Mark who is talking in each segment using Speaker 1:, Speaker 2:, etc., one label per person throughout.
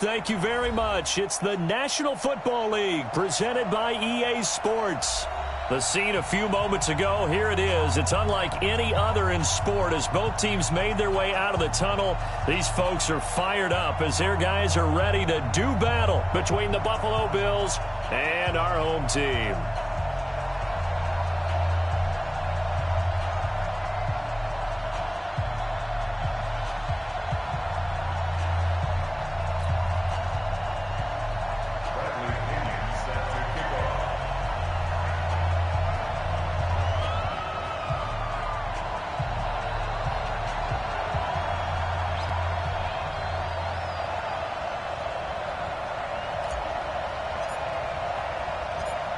Speaker 1: Thank you very much. It's the National Football League presented by EA Sports. The scene a few moments ago, here it is. It's unlike any other in sport as both teams made their way out of the tunnel. These folks are fired up as their guys are ready to do battle between the Buffalo Bills and our home team.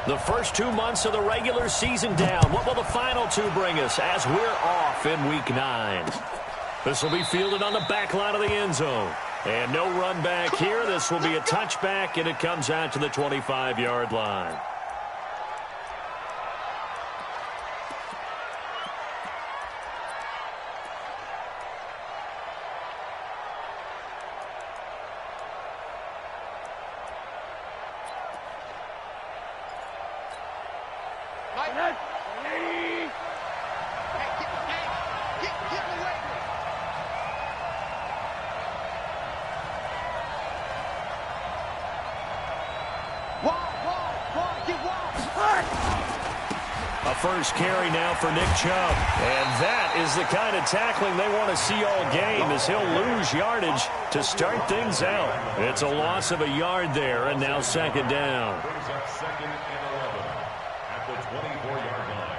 Speaker 1: The first 2 months of the regular season down. What will the final two bring us as we're off in Week 9? This will be fielded on the back line of the end zone. And no run back here. This will be a touchback, and it comes out to the 25-yard line. A first carry now for Nick Chubb. And that is the kind of tackling they want to see all game as he'll lose yardage to start things out. It's a loss of a yard there, and now second down.
Speaker 2: Brings up 2nd and 11 at the 24-yard line.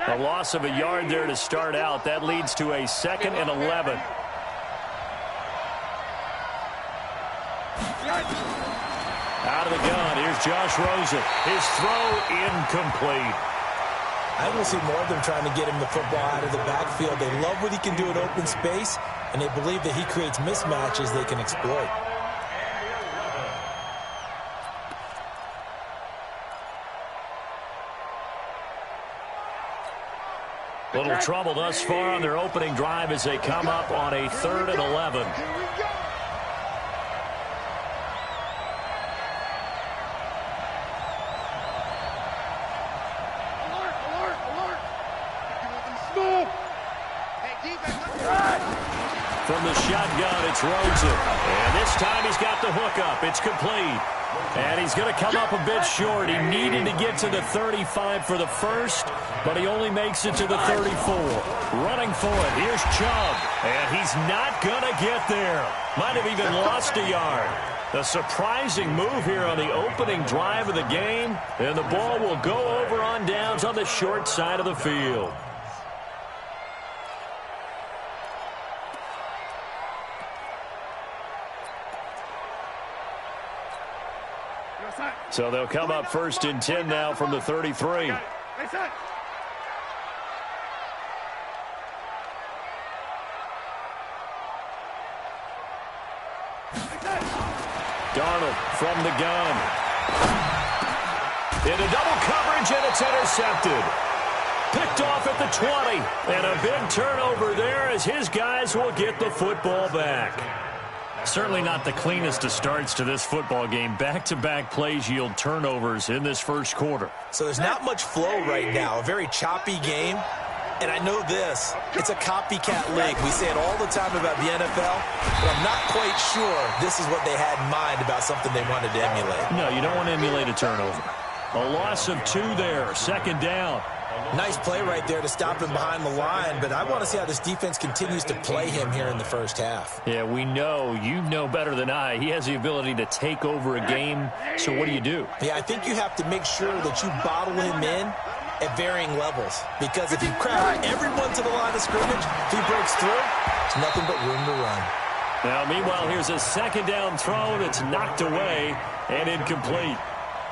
Speaker 1: A loss of a yard there to start out. That leads to a 2nd and 11. Out of the gun, here's Josh Rosen. His throw incomplete.
Speaker 3: I will see more of them trying to get him the football out of the backfield. They love what he can do in open space, and they believe that he creates mismatches they can exploit.
Speaker 1: Little trouble thus far on their opening drive as they come up on a 3rd and 11. From the shotgun, it's Rosen. And this time he's got the hook up. It's complete. And he's going to come up a bit short. He needed to get to the 35 for the first, but he only makes it to the 34. Running for it, here's Chubb. And he's not going to get there. Might have even lost a yard. A surprising move here on the opening drive of the game. And the ball will go over on downs on the short side of the field. So they'll come up 1st and 10 now from the 33. Darnold from the gun. Into double coverage, and it's intercepted. Picked off at the 20. And a big turnover there as his guys will get the football back. Certainly not the cleanest of starts to this football game. Back-to-back plays yield turnovers in this first quarter.
Speaker 3: So there's not much flow right now. A very choppy game. And I know this. It's a copycat league. We say it all the time about the NFL, but I'm not quite sure this is what they had in mind about something they wanted to emulate.
Speaker 1: No, you don't want to emulate a turnover. A loss of 2 there. 2nd down.
Speaker 3: Nice play right there to stop him behind the line, but I want to see how this defense continues to play him here in the first half.
Speaker 1: Yeah, we know. You know better than I. He has the ability to take over a game, so what do?
Speaker 3: Yeah, I think you have to make sure that you bottle him in at varying levels, because if you crowd everyone to the line of scrimmage, if he breaks through, there's nothing but room to run.
Speaker 1: Now, meanwhile, here's a 2nd down throw that's knocked away and incomplete.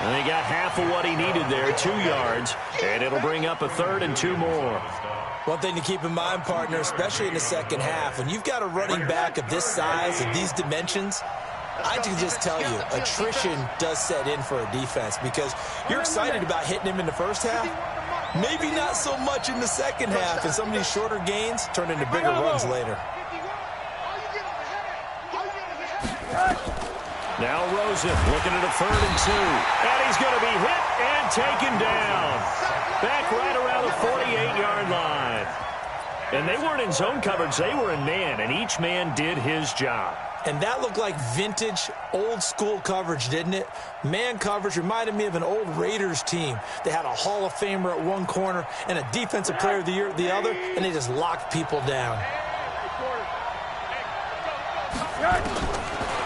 Speaker 1: And he got half of what he needed there, 2 yards, and it'll bring up a 3rd and 2 more.
Speaker 3: One thing to keep in mind, partner, especially in the second half, when you've got a running back of this size, of these dimensions, I can just tell you, attrition does set in for a defense because you're excited about hitting him in the first half. Maybe not so much in the second half, and some of these shorter gains turn into bigger runs later.
Speaker 1: Now Rosen looking at a 3rd and 2. And he's going to be hit and taken down. Back right around the 48-yard line. And they weren't in zone coverage. They were in man, and each man did his job.
Speaker 3: And that looked like vintage, old-school coverage, didn't it? Man coverage reminded me of an old Raiders team. They had a Hall of Famer at one corner and a Defensive Player of the Year at the other, and they just locked people down.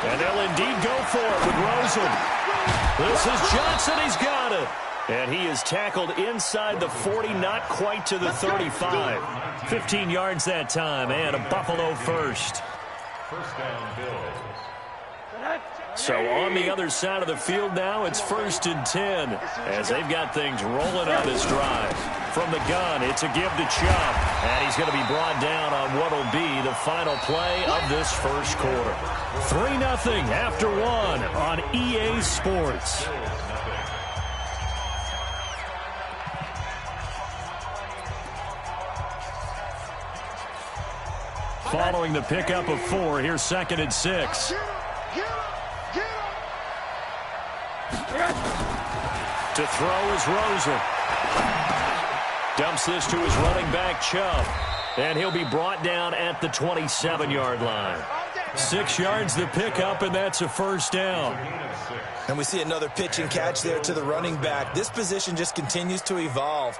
Speaker 1: And they'll indeed go for it with Rosen. This is Johnson. He's got it. And he is tackled inside the 40, not quite to the 35. 15 yards that time, and a Buffalo first.
Speaker 2: First down, Bills.
Speaker 1: So on the other side of the field now, it's 1st and 10 as they've got things rolling on this drive. From the gun, it's a give to Chubb, and he's going to be brought down on what will be the final play of this first quarter. 3-0 after 1 on EA Sports. Following the pickup of 4, here's 2nd and 6. To throw is Rosen. Dumps this to his running back, Chubb. And he'll be brought down at the 27-yard line. 6 yards the pickup, and that's a first down.
Speaker 3: And we see another pitch and catch there to the running back. This position just continues to evolve.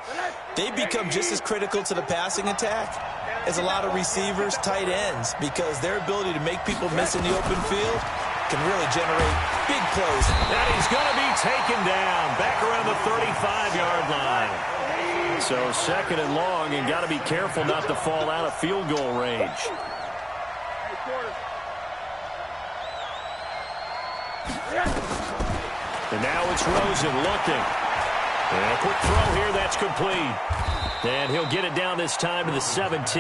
Speaker 3: They become just as critical to the passing attack as a lot of receivers, tight ends, because their ability to make people miss in the open field can really generate big plays.
Speaker 1: And he's going to be taken down back around the 35-yard line. So 2nd and long, and got to be careful not to fall out of field goal range. And now it's Rosen looking. And a quick throw here, that's complete. And he'll get it down this time to the 17.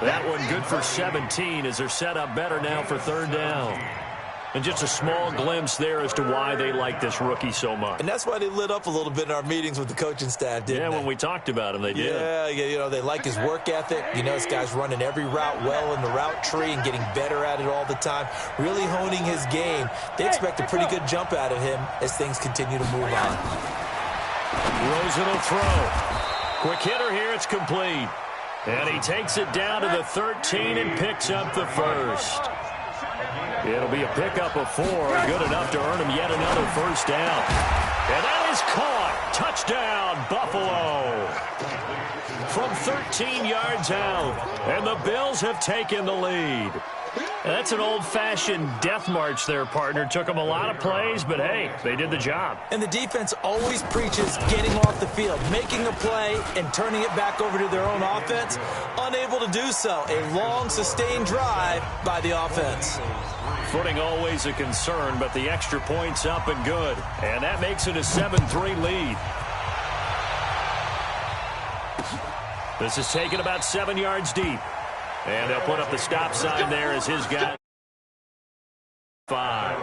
Speaker 1: That one good for 17 as they're set up better now for 3rd down. And just a small glimpse there as to why they like this rookie so much.
Speaker 3: And that's why they lit up a little bit in our meetings with the coaching staff, didn't they?
Speaker 1: Yeah, when we talked about him, they did.
Speaker 3: Yeah, you know, they like his work ethic. You know, this guy's running every route well in the route tree and getting better at it all the time, really honing his game. They expect a pretty good jump out of him as things continue to move on.
Speaker 1: Rosen will throw. Quick hitter here, it's complete. And he takes it down to the 13 and picks up the first. It'll be a pickup of 4, good enough to earn him yet another first down. And that is caught. Touchdown, Buffalo. From 13 yards out, and the Bills have taken the lead. That's an old-fashioned death march there, partner. Took them a lot of plays, but hey, they did the job.
Speaker 3: And the defense always preaches getting off the field, making a play, and turning it back over to their own offense. Unable to do so. A long, sustained drive by the offense.
Speaker 1: Footing always a concern, but the extra point's up and good. And that makes it a 7-3 lead. This is taken about 7 yards deep. And they'll put up the stop sign there as his guy. 5.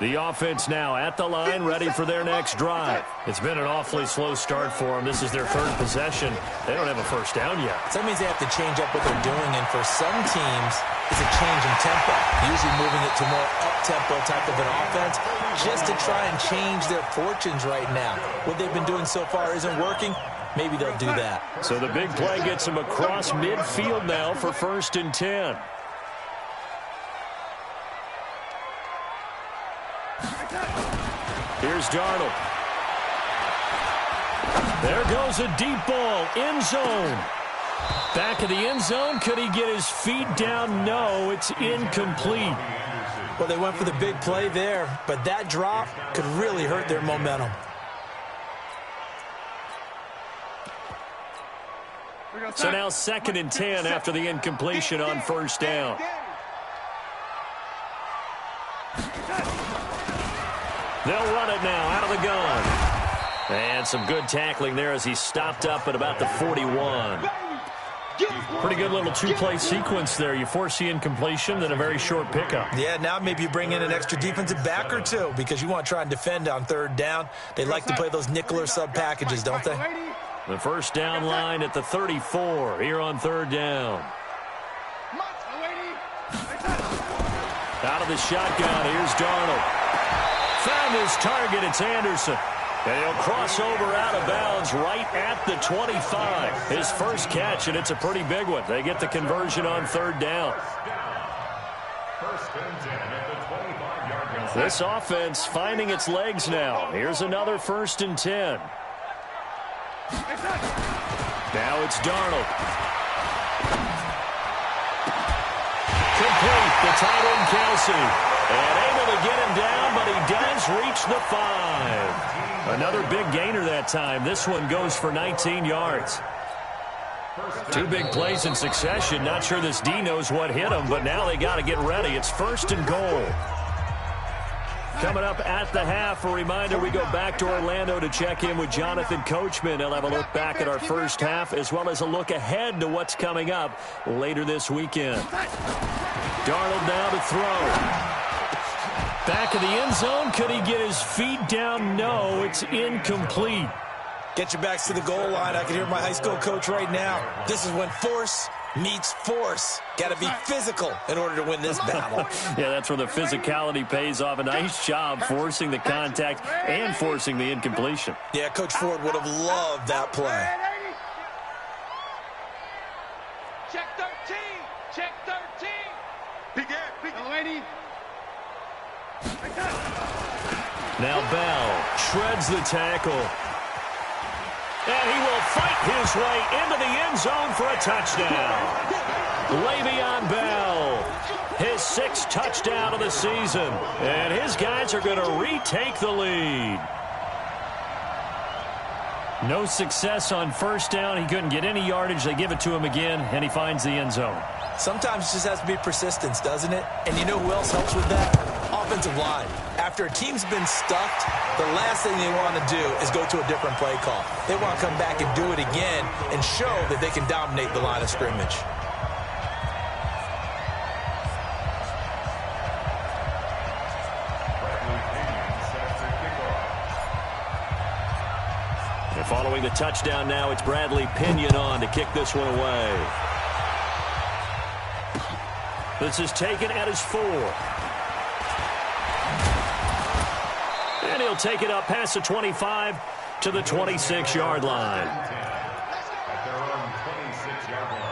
Speaker 1: The offense now at the line, ready for their next drive. It's been an awfully slow start for them. This is their 3rd possession. They don't have a first down yet.
Speaker 3: So that means they have to change up what they're doing, and for some teams, it's a change in tempo, usually moving it to more up-tempo type of an offense, just to try and change their fortunes right now. What they've been doing so far isn't working. Maybe they'll do that. So
Speaker 1: the big play gets them across midfield now for 1st and 10. Here's Darnold. There goes a deep ball, end zone. Back of the end zone, could he get his feet down? No, it's incomplete.
Speaker 3: Well, they went for the big play there, but that drop could really hurt their momentum.
Speaker 1: So now 2nd and 10 after the incompletion on first down. They'll run it now out of the gun. And some good tackling there as he stopped up at about the 41. Pretty good little two-play sequence there. You force the incompletion, then a very short pickup.
Speaker 3: Yeah, now maybe you bring in an extra defensive back or two because you want to try and defend on 3rd down. They like to play those nickel or sub packages, don't they?
Speaker 1: The first down line at the 34 here on 3rd down. Out of the shotgun, here's Darnold. Found his target, it's Anderson. And he'll cross over out of bounds right at the 25. His first catch, and it's a pretty big one. They get the conversion on 3rd down. This offense finding its legs now. Here's another 1st and 10. Now it's Darnold. Complete, the tight end Kelsey. And able to get him down, but he does reach the 5. Another big gainer that time. This one goes for 19 yards. 2 big plays in succession. Not sure this D knows what hit him, but now they got to get ready. It's 1st and goal. Coming up at the half, a reminder, we go back to Orlando to check in with Jonathan Coachman. He'll have a look back at our first half as well as a look ahead to what's coming up later this weekend. Darnold now to throw. Back of the end zone. Could he get his feet down? No, it's incomplete.
Speaker 3: Get your backs to the goal line. I can hear my high school coach right now. This is when force meets force. Got to be physical in order to win this battle.
Speaker 1: Yeah, that's where the physicality pays off. A nice job forcing the contact and forcing the incompletion.
Speaker 3: Yeah, Coach Ford would have loved that play.
Speaker 4: Check 13. Check 13. Big air. Big lady.
Speaker 1: Now Bell shreds the tackle. And he will fight his way into the end zone for a touchdown. Le'Veon Bell, his 6th touchdown of the season. And his guys are going to retake the lead. No success on first down. He couldn't get any yardage. They give it to him again, and he finds the end zone.
Speaker 3: Sometimes it just has to be persistence, doesn't it? And you know who else helps with that? Offensive line. After a team's been stuffed, the last thing they want to do is go to a different play call. They want to come back and do it again and show that they can dominate the line of scrimmage.
Speaker 1: And following the touchdown now, it's Bradley Pinion on to kick this one away. This is taken at his 4. And he'll take it up past the 25 to the 26-yard line.
Speaker 2: At their own 26-yard line.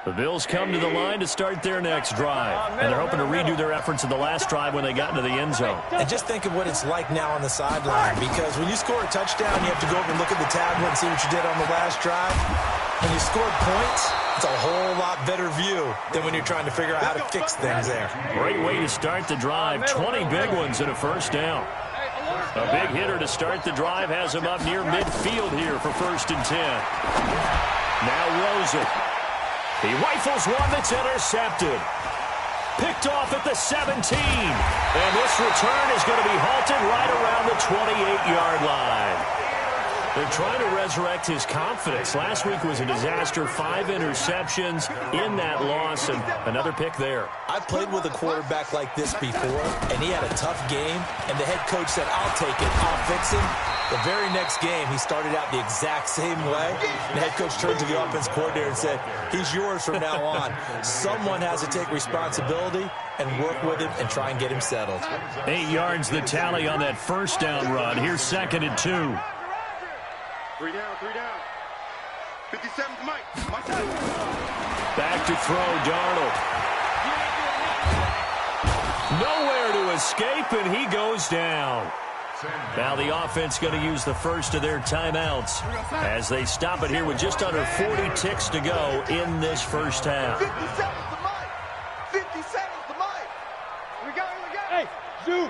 Speaker 1: The Bills come to the line to start their next drive. And they're hoping to redo their efforts in the last drive when they got into the end zone.
Speaker 3: And just think of what it's like now on the sideline, because when you score a touchdown, you have to go over and look at the tablet and see what you did on the last drive. When you scored points, it's a whole lot better view than when you're trying to figure out how to fix things there.
Speaker 1: Great way to start the drive. 20 big ones and a first down. A big hitter to start the drive has him up near midfield here for 1st and 10. Now Rosen. He rifles one that's intercepted. Picked off at the 17. And this return is going to be halted right around the 28-yard line. They're trying to resurrect his confidence. Last week was a disaster. 5 interceptions in that loss, and another pick there.
Speaker 3: I played with a quarterback like this before, and he had a tough game, and the head coach said, I'll take it, I'll fix him. The very next game, he started out the exact same way. The head coach turned to the offense coordinator and said, he's yours from now on. Someone has to take responsibility and work with him and try and get him settled.
Speaker 1: 8 yards the tally on that first down run. Here's 2nd and 2.
Speaker 4: 3 down, 3 down. 57 to Mike. Mike.
Speaker 1: Back to throw, Darnold. Nowhere to escape, and he goes down. Now the offense going to use the first of their timeouts as they stop it here with just under 40 ticks to go in this first half.
Speaker 4: 50 seconds to Mike. 50 seconds to Mike. Here we go. Hey, zoom.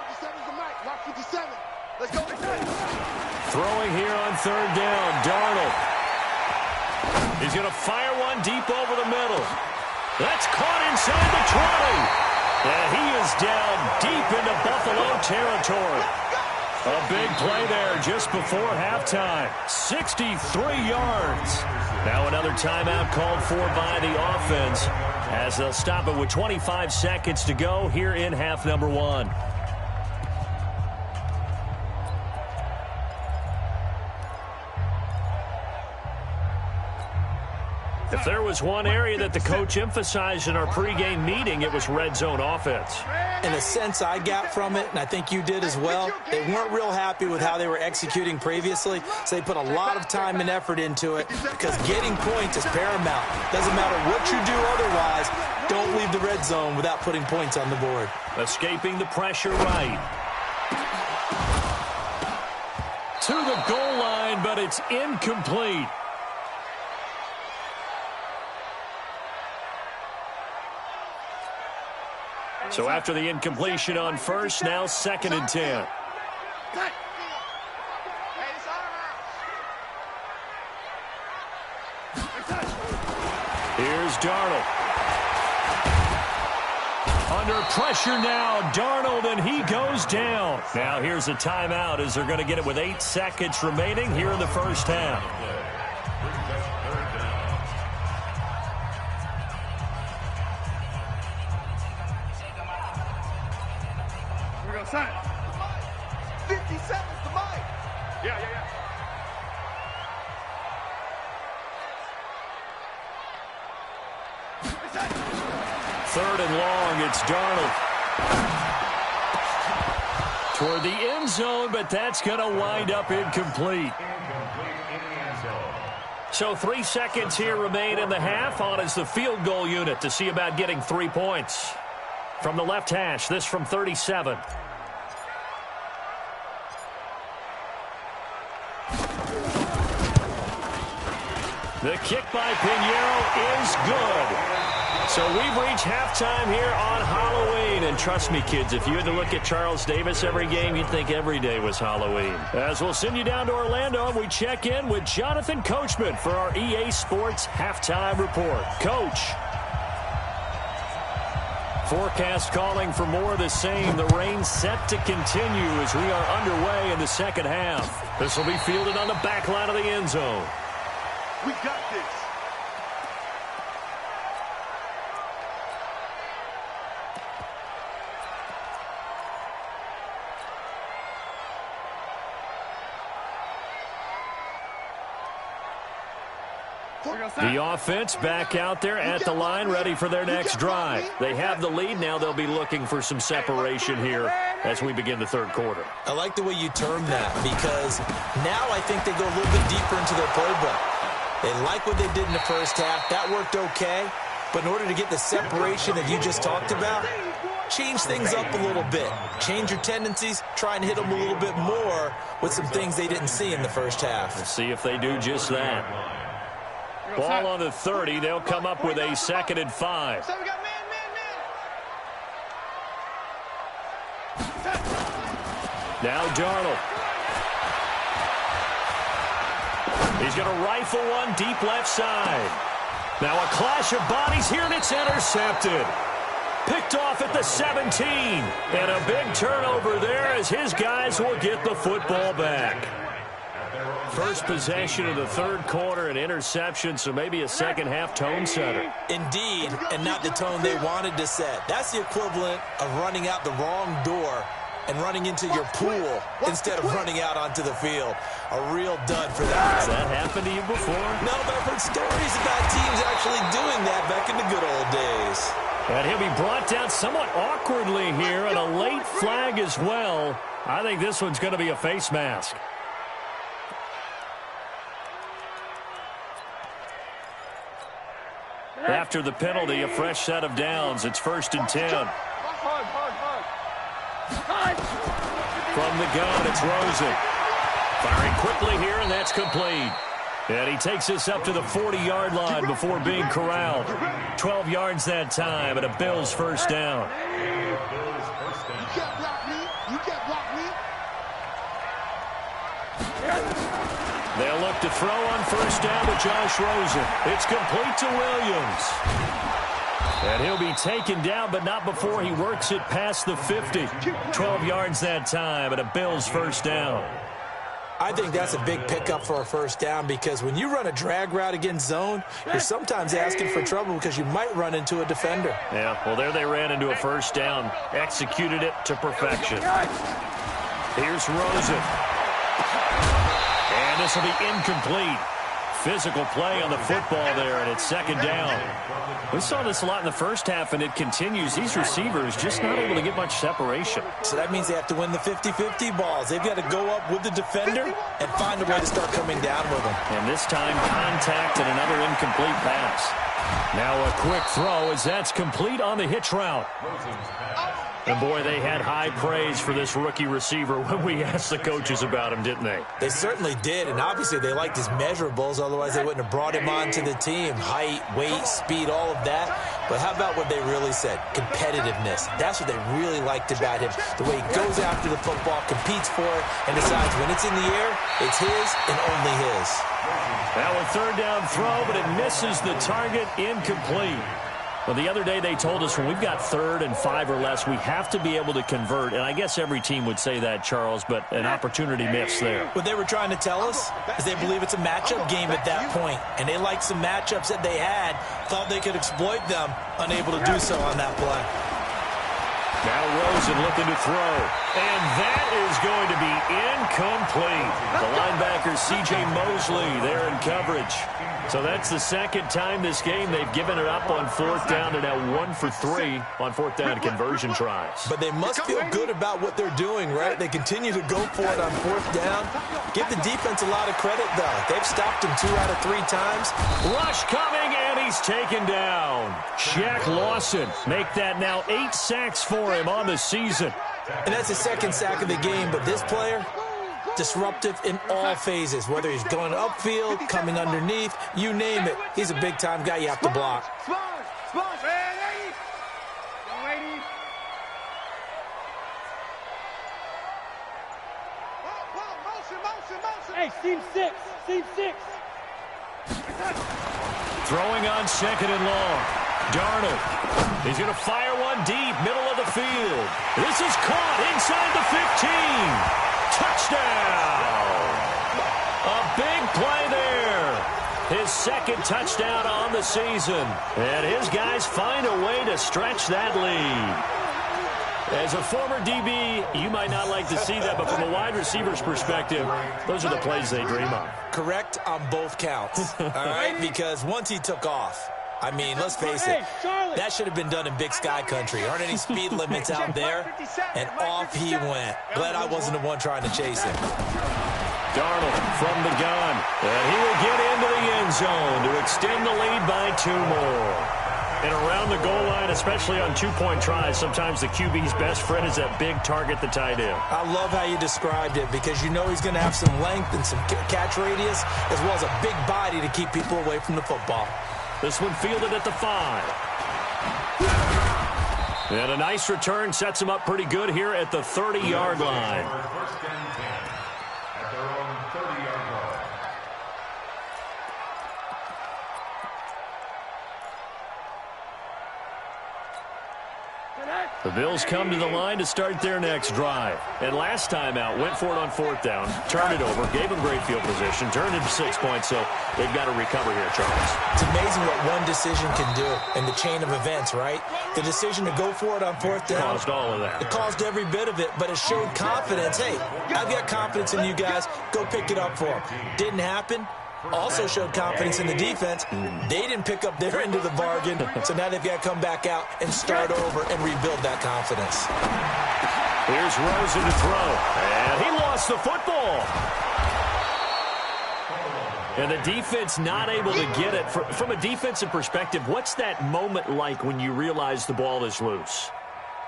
Speaker 4: 50 seconds to Mike. Lock 57. Let's go.
Speaker 1: Throwing here on third down, Darnold. He's going to fire one deep over the middle. That's caught inside the 20. And he is down deep into Buffalo territory. A big play there just before halftime. 63 yards. Now another timeout called for by the offense as they'll stop it with 25 seconds to go here in half number one. If there was one area that the coach emphasized in our pregame meeting, it was red zone offense.
Speaker 3: In a sense I got from it, and I think you did as well, they weren't real happy with how they were executing previously, so they put a lot of time and effort into it because getting points is paramount. Doesn't matter what you do otherwise, don't leave the red zone without putting points on the board.
Speaker 1: Escaping the pressure right. To the goal line, but it's incomplete. So after the incompletion on first, now second and 10. Here's Darnold. Under pressure now, Darnold, and he goes down. Now here's a timeout as they're going to get it with 8 seconds remaining here in the first half.
Speaker 4: Here we go, son. 50 seconds to Mike. Yeah.
Speaker 1: Third and long, it's Darnold. Toward the end zone, but that's going to wind up incomplete. So 3 seconds here remain in the half. On is the field goal unit to see about getting 3 points. From the left hash, this from 37. The kick by Pinheiro is good. So we've reached halftime here on Halloween. And trust me, kids, if you had to look at Charles Davis every game, you'd think every day was Halloween. As we'll send you down to Orlando, and we check in with Jonathan Coachman for our EA Sports Halftime Report. Coach. Forecast calling for more of the same. The rain set to continue as we are underway in the second half. This will be fielded on the back line of the end zone.
Speaker 4: We got this.
Speaker 1: The offense back out there at the line, ready for their next drive. They have the lead. Now they'll be looking for some separation here as we begin the third quarter.
Speaker 3: I like the way you term that because now I think they go a little bit deeper into their playbook. They like what they did in the first half. That worked okay. But in order to get the separation that you just talked about, change things up a little bit. Change your tendencies. Try and hit them a little bit more with some things they didn't see in the first half.
Speaker 1: We'll see if they do just that. Ball on the 30. They'll come up with a 2nd and 5. Now Darnold. He's going to rifle one deep left side. Now a clash of bodies here, and it's intercepted. Picked off at the 17. And a big turnover there as his guys will get the football back. First possession of the third quarter, an interception, so maybe a second half tone setter.
Speaker 3: Indeed, and not the tone they wanted to set. That's the equivalent of running out the wrong door and running into your pool instead of running out onto the field. A real dud for that.
Speaker 1: Has that happened to you before?
Speaker 3: No, but I've heard stories about teams actually doing that back in the good old days.
Speaker 1: And he'll be brought down somewhat awkwardly here, and a late flag as well. I think this one's going to be a face mask. After the penalty, a fresh set of downs. It's 1st and 10. From the gun, it's Rosen. Firing quickly here, and that's complete. And he takes this up to the 40-yard line before being corralled. 12 yards that time, and a Bills first down.
Speaker 4: You can't block me. You can't block me.
Speaker 1: They'll look to throw on first down to Josh Rosen. It's complete to Williams. And he'll be taken down, but not before he works it past the 50. 12 yards that time, and a Bills first down.
Speaker 3: I think that's a big pickup for a first down because when you run a drag route against zone, you're sometimes asking for trouble because you might run into a defender.
Speaker 1: Yeah, well, there they ran into a first down. Executed it to perfection. Here's Rosen. And this will be incomplete. Physical play on the football there, and it's 2nd down. We saw this a lot in the first half, and it continues. These receivers just not able to get much separation.
Speaker 3: So that means they have to win the 50-50 balls. They've got to go up with the defender and find a way to start coming down with them.
Speaker 1: And this time, contact and another incomplete pass. Now a quick throw as that's complete on the hitch route. And, boy, they had high praise for this rookie receiver when we asked the coaches about him, didn't they?
Speaker 3: They certainly did, and obviously they liked his measurables. Otherwise, they wouldn't have brought him onto the team. Height, weight, speed, all of that. But how about what they really said? Competitiveness. That's what they really liked about him. The way he goes after the football, competes for it, and decides when it's in the air, it's his and only his.
Speaker 1: Now a 3rd down throw, but it misses the target, incomplete. Well, the other day they told us when we've got 3rd and 5 or less, we have to be able to convert. And I guess every team would say that, Charles, but an opportunity missed there.
Speaker 3: What they were trying to tell us is they believe it's a matchup game at that point. And they liked some matchups that they had, thought they could exploit them, unable to do so on that play.
Speaker 1: Now Rosen looking to throw. And that is going to be incomplete. The linebacker C.J. Mosley there in coverage. So that's the 2nd time this game they've given it up on 4th down, and now 1 for 3 on 4th down conversion tries.
Speaker 3: But they must feel good about what they're doing, right? They continue to go for it on 4th down. Give the defense a lot of credit, though. They've stopped him 2 out of 3 times.
Speaker 1: Rush coming, and he's taken down. Shaq Lawson make that now 8 sacks for him on the season.
Speaker 3: And that's his 2nd sack of the game, but this player, disruptive in all phases, whether he's going upfield, coming underneath, you name it. He's a big-time guy you have to block.
Speaker 5: Hey, seam 6.
Speaker 1: Throwing on 2nd and long. Darnold. He's going to fire one deep, middle of the field. This is caught inside the 15. Touchdown! A big play there. His 2nd touchdown on the season. And his guys find a way to stretch that lead. As a former DB, you might not like to see that, but from a wide receiver's perspective, those are the plays they dream of.
Speaker 3: Correct on both counts, all right? Because once he took off, I mean, let's face it, that should have been done in Big Sky Country. Aren't any speed limits out there? And off he went. Glad I wasn't the one trying to chase him.
Speaker 1: Darnold from the gun. And he will get into the end zone to extend the lead by 2 more. And around the goal line, especially on 2-point tries, sometimes the QB's best friend is that big target, the tight end.
Speaker 3: I love how you described it because you know he's going to have some length and some catch radius as well as a big body to keep people away from the football.
Speaker 1: This one fielded at the 5. And a nice return sets him up pretty good here at the 30-yard line.
Speaker 2: At their own 30-yard line.
Speaker 1: The Bills come to the line to start their next drive. And last time out, went for it on 4th down, turned it over, gave them great field position, turned it to 6 points, so they've got to recover here, Charles.
Speaker 3: It's amazing what one decision can do in the chain of events, right? The decision to go for it on 4th down.
Speaker 1: Caused all of that.
Speaker 3: It caused every bit of it, but it showed confidence. Hey, I've got confidence in you guys. Go pick it up for them. Didn't happen. Also showed confidence in the defense. They didn't pick up their end of the bargain, so now they've got to come back out and start over and rebuild that confidence.
Speaker 1: Here's Rosen to throw, and he lost the football. And the defense not able to get it. From a defensive perspective, what's that moment like when you realize the ball is loose?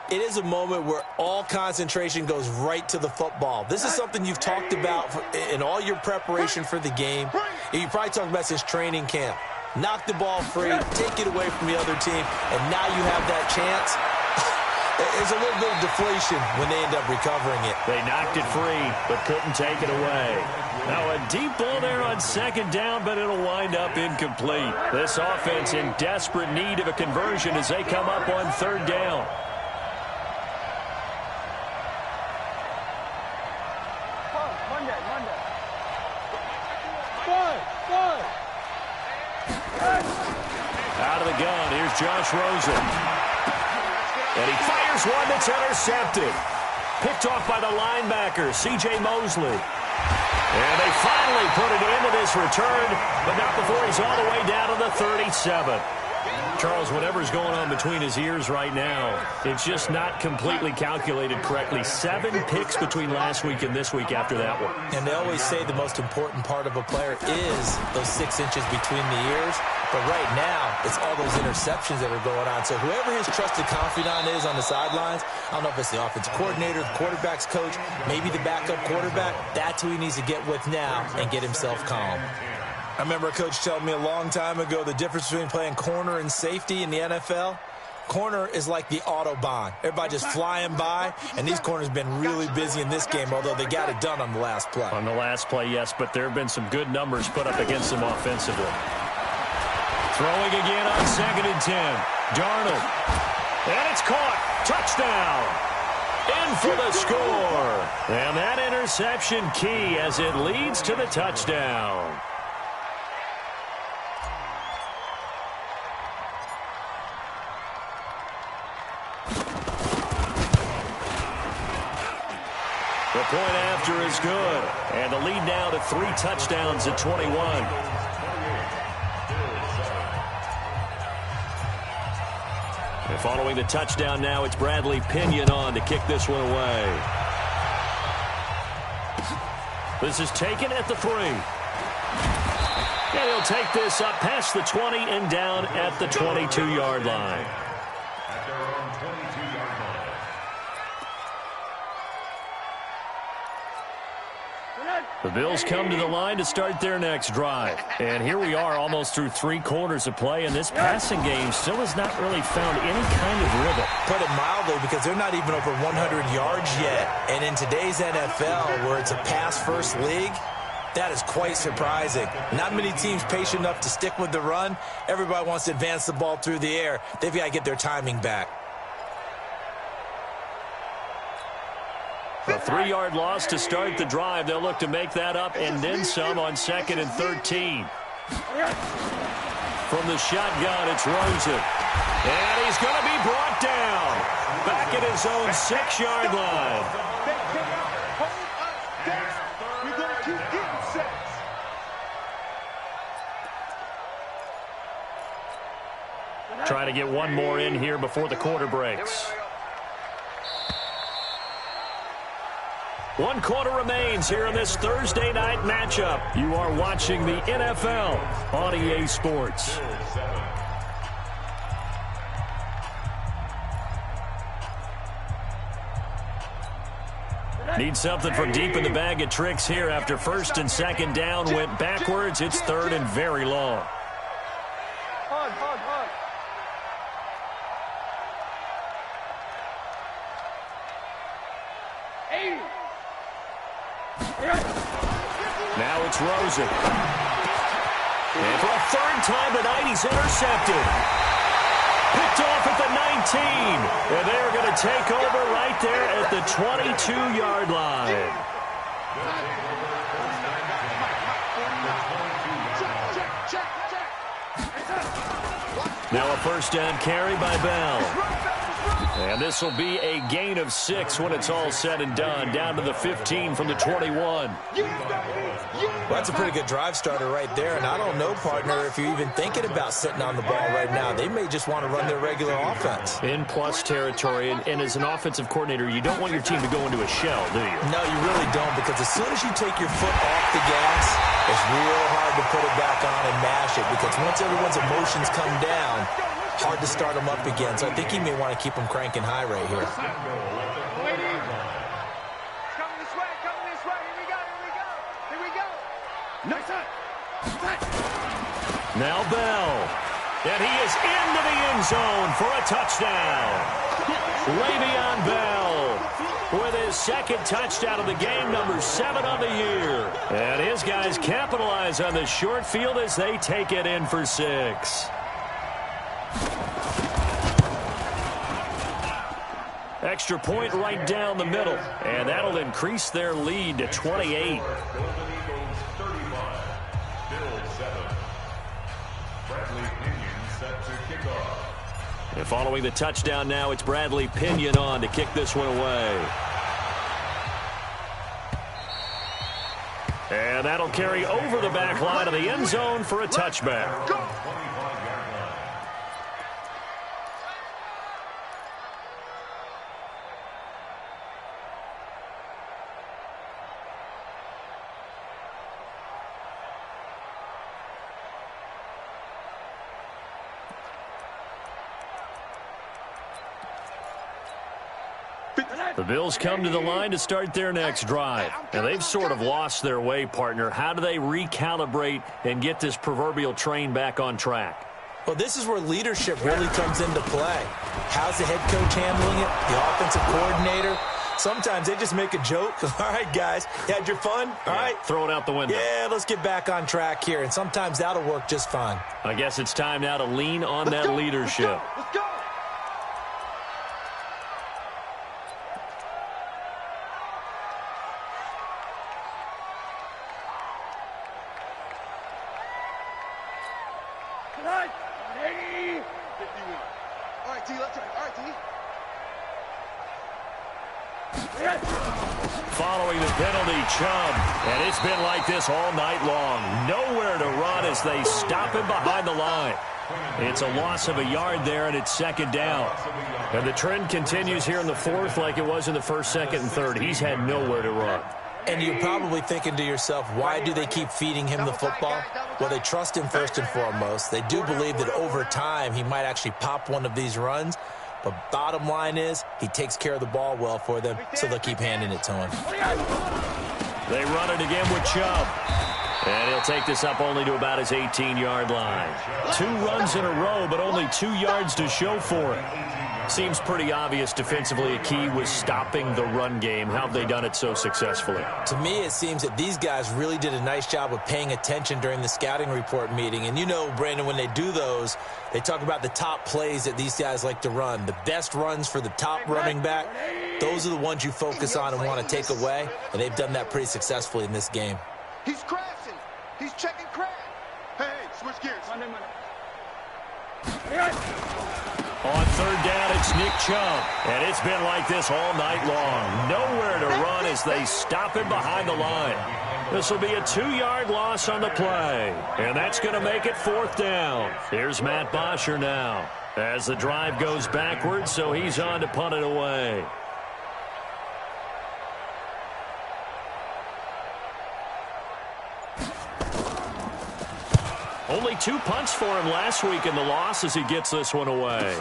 Speaker 3: It is a moment where all concentration goes right to the football. This is something you've talked about in all your preparation for the game. You probably talked about since training camp. Knock the ball free, take it away from the other team, and now you have that chance. There's a little bit of deflation when they end up recovering it.
Speaker 1: They knocked it free, but couldn't take it away. Now a deep ball there on second down, but it'll wind up incomplete. This offense in desperate need of a conversion as they come up on third down. Out of the gun, here's Josh Rosen. And he fires one that's intercepted. Picked off by the linebacker, C.J. Mosley. And they finally put it into this return, but not before he's all the way down to the 37. Charles, whatever's going on between his ears right now, it's just not completely calculated correctly. 7 picks between last week and this week after that one.
Speaker 3: And they always say the most important part of a player is those 6 inches between the ears. But right now, it's all those interceptions that are going on. So whoever his trusted confidant is on the sidelines, I don't know if it's the offensive coordinator, the quarterback's coach, maybe the backup quarterback, that's who he needs to get with now and get himself calm. I remember a coach telling me a long time ago the difference between playing corner and safety in the NFL. Corner is like the Autobahn. Everybody just flying by, and these corners have been really busy in this game, although they got it done on the last play.
Speaker 1: On the last play, yes, but there have been some good numbers put up against them offensively. Throwing again on 2nd and 10. Darnold. And it's caught. Touchdown. In for the score. And that interception key as it leads to the touchdown. The point after is good. And the lead now to 3 touchdowns at 21. And following the touchdown now, it's Bradley Pinion on to kick this one away. This is taken at the 3. And he'll take this up past the 20 and down at the 22-yard line. The Bills come to the line to start their next drive. And here we are almost through 3 quarters of play, and this passing game still has not really found any kind of rhythm.
Speaker 3: Put it mildly, because they're not even over 100 yards yet. And in today's NFL, where it's a pass-first league, that is quite surprising. Not many teams patient enough to stick with the run. Everybody wants to advance the ball through the air. They've got to get their timing back.
Speaker 1: A 3-yard loss to start the drive. They'll look to make that up and then some on 2nd and 13. From the shotgun, it's Rosen. And he's going to be brought down. Back at his own 6-yard line.
Speaker 5: We're going to keep getting sacks.
Speaker 1: Trying to get one more in here before the quarter breaks. 1 quarter remains here in this Thursday night matchup. You are watching the NFL on EA Sports. Need something from deep in the bag of tricks here after 1st and 2nd down went backwards. It's 3rd and very long. Now it's Rosen. And for a 3rd time tonight, he's intercepted. Picked off at the 19. And they're going to take over right there at the 22-yard line. Now a 1st down carry by Bell. And this will be a gain of 6 when it's all said and done, down to the 15 from the 21.
Speaker 3: Well, that's a pretty good drive starter right there, and I don't know, partner, if you're even thinking about sitting on the ball right now. They may just want to run their regular offense.
Speaker 1: In plus territory, and as an offensive coordinator, you don't want your team to go into a shell, do you?
Speaker 3: No, you really don't, because as soon as you take your foot off the gas, it's real hard to put it back on and mash it, because once everyone's emotions come down, hard to start them up again. So I think he may want to keep them cranking high right here.
Speaker 4: Ladies, coming this way, coming this way. Here we go, here we go, here we go. Nice time.
Speaker 1: Now Bell. And he is into the end zone for a touchdown. Le'Veon Bell with his second touchdown of the game, number 7 on the year. And his guys capitalize on the short field as they take it in for 6. Extra point right down the middle, and that'll increase their lead to 28. And following the touchdown now, it's Bradley Pinion on to kick this one away. And that'll carry over the back line of the end zone for a touchback. The Bills come to the line to start their next drive. And they've sort of lost their way, partner. How do they recalibrate and get this proverbial train back on track?
Speaker 3: Well, this is where leadership really comes into play. How's the head coach handling it? The offensive coordinator? Sometimes they just make a joke. All right, guys, you had your fun? All right.
Speaker 1: Throw it out the window.
Speaker 3: Yeah, let's get back on track here. And sometimes that'll work just fine.
Speaker 1: I guess it's time now to lean on that leadership.
Speaker 4: Let's go.
Speaker 1: Following the penalty, Chubb. And it's been like this all night long. Nowhere to run as they stop him behind the line. It's a loss of a yard there, and it's second down. And the trend continues here in the fourth like it was in the first, second, and third. He's had nowhere to run.
Speaker 3: And you're probably thinking to yourself, why do they keep feeding him the football? Well, they trust him first and foremost. They do believe that over time he might actually pop one of these runs. But bottom line is, he takes care of the ball well for them, so they'll keep handing it to him.
Speaker 1: They run it again with Chubb. And he'll take this up only to about his 18-yard line. 2 runs in a row, but only 2 yards to show for it. Seems pretty obvious defensively a key was stopping the run game. How have they done it so successfully?
Speaker 3: To me, it seems that these guys really did a nice job of paying attention during the scouting report meeting. And you know, Brandon, when they do those, they talk about the top plays that these guys like to run. The best runs for the top running back, those are the ones you focus on and want to take away. And they've done that pretty successfully in this game.
Speaker 4: He's crashing. He's checking crash. Hey, switch gears.
Speaker 1: On third down, it's Nick Chubb. And it's been like this all night long. Nowhere to run as they stop him behind the line. This will be a 2-yard loss on the play. And that's going to make it fourth down. Here's Matt Bosher now as the drive goes backwards, so he's on to punt it away. Only 2 punts for him last week in the loss as he gets this one away.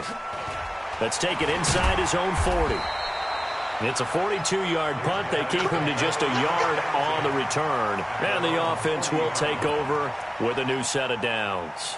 Speaker 1: Let's take it inside his own 40. It's a 42-yard punt. They keep him to just a yard on the return. And the offense will take over with a new set of downs.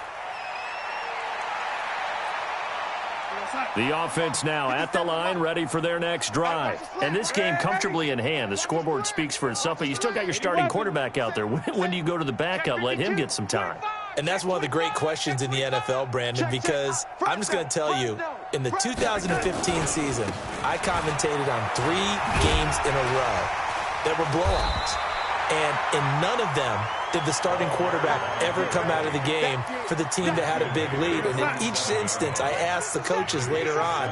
Speaker 1: The offense now at the line, ready for their next drive. And this game comfortably in hand. The scoreboard speaks for itself, but you still got your starting quarterback out there. When do you go to the backup? Let him get some time.
Speaker 3: And that's one of the great questions in the NFL, Brandon, because I'm just going to tell you, in the 2015 season, I commentated on 3 games in a row that were blowouts. And in none of them did the starting quarterback ever come out of the game for the team that had a big lead. And in each instance, I asked the coaches later on,